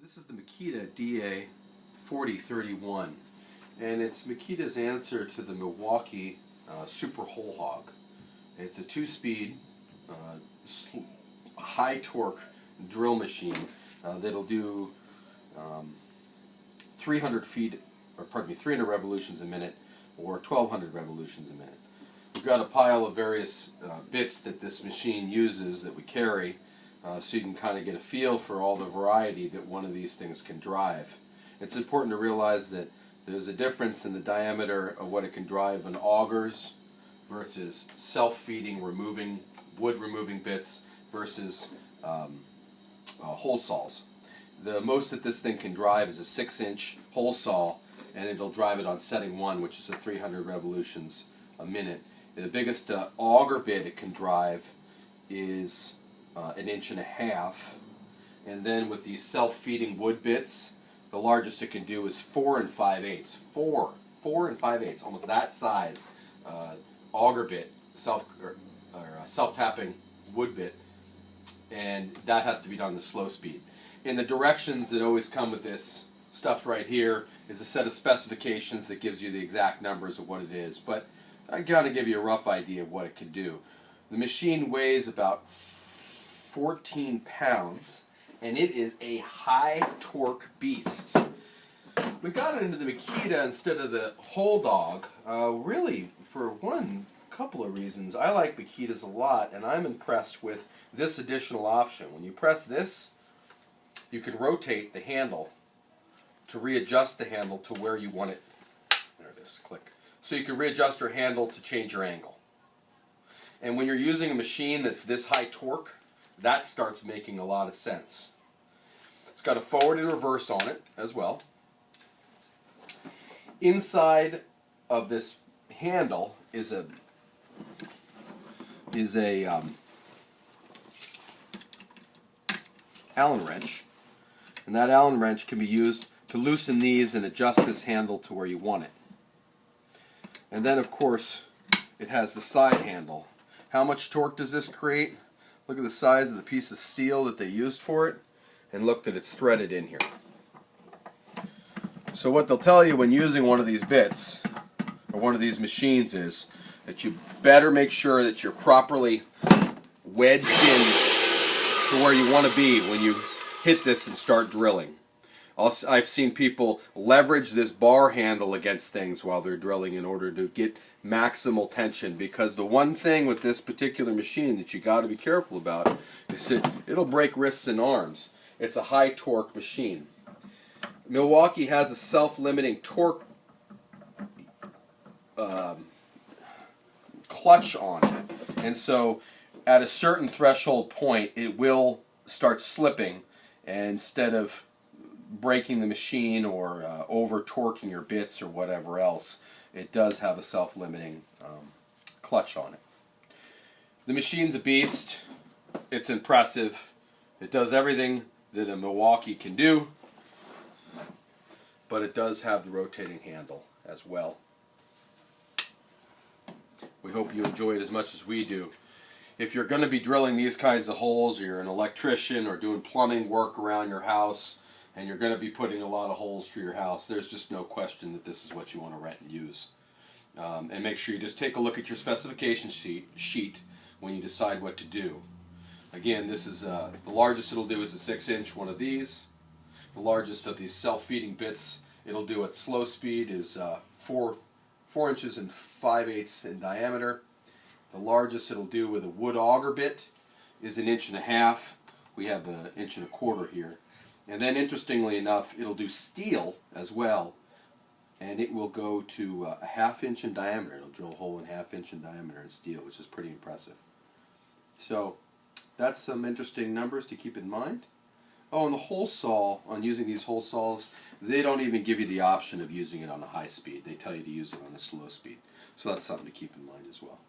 This is the Makita DA4031, and it's Makita's answer to the Milwaukee Super Whole Hog. It's a 2-speed, high torque drill machine that'll do 300 revolutions a minute or 1,200 revolutions a minute. We've got a pile of various bits that this machine uses that we carry, so you can kind of get a feel for all the variety that one of these things can drive. It's important to realize that there's a difference in the diameter of what it can drive in augers versus self-feeding, wood-removing bits versus hole saws. The most that this thing can drive is a 6-inch hole saw, and it'll drive it on setting 1, which is a 300 revolutions a minute. The biggest auger bit it can drive is 1.5 inches, and then with these self-feeding wood bits, the largest it can do is 4 5/8. 4 5/8, almost that size auger bit, self-tapping wood bit, and that has to be done the slow speed. In the directions that always come with this stuff right here is a set of specifications that gives you the exact numbers of what it is, but I gotta give you a rough idea of what it can do. The machine weighs about 14 pounds, and it is a high torque beast. We got it into the Makita instead of the whole Dawg, really for couple of reasons. I like Makitas a lot, and I'm impressed with this additional option. When you press this, you can rotate the handle to readjust the handle to where you want it. There it is, click. So you can readjust your handle to change your angle. And when you're using a machine that's this high torque, that starts making a lot of sense. It's got a forward and reverse on it as well. Inside of this handle is a Allen wrench, and that Allen wrench can be used to loosen these and adjust this handle to where you want it. And then of course it has the side handle. How much torque does this create? Look at the size of the piece of steel that they used for it, and look that it's threaded in here. So what they'll tell you when using one of these bits or one of these machines is that you better make sure that you're properly wedged in to where you want to be when you hit this and start drilling. I've seen people leverage this bar handle against things while they're drilling in order to get maximal tension, because the one thing with this particular machine that you got to be careful about is that it'll break wrists and arms. It's a high torque machine. Milwaukee has a self-limiting torque clutch on it, and so at a certain threshold point it will start slipping, and instead of breaking the machine or over torquing your bits or whatever else, it does have a self-limiting clutch on it. The machine's a beast. It's impressive. It does everything that a Milwaukee can do, but it does have the rotating handle as well. We hope you enjoy it as much as we do. If you're going to be drilling these kinds of holes, or you're an electrician or doing plumbing work around your house, and you're going to be putting a lot of holes through your house, there's just no question that this is what you want to rent and use. And make sure you just take a look at your specification sheet when you decide what to do. Again, this is the largest it'll do is a 6-inch one of these. The largest of these self-feeding bits it'll do at slow speed is 4 inches and 5/8 in diameter. The largest it'll do with a wood auger bit is 1.5 inches. We have an 1.25 inches here. And then interestingly enough, it'll do steel as well, and it will go to a 1/2 inch in diameter. It'll drill a hole in 1/2 inch in diameter in steel, which is pretty impressive. So that's some interesting numbers to keep in mind. Oh, and the hole saw, on using these hole saws, they don't even give you the option of using it on a high speed. They tell you to use it on a slow speed. So that's something to keep in mind as well.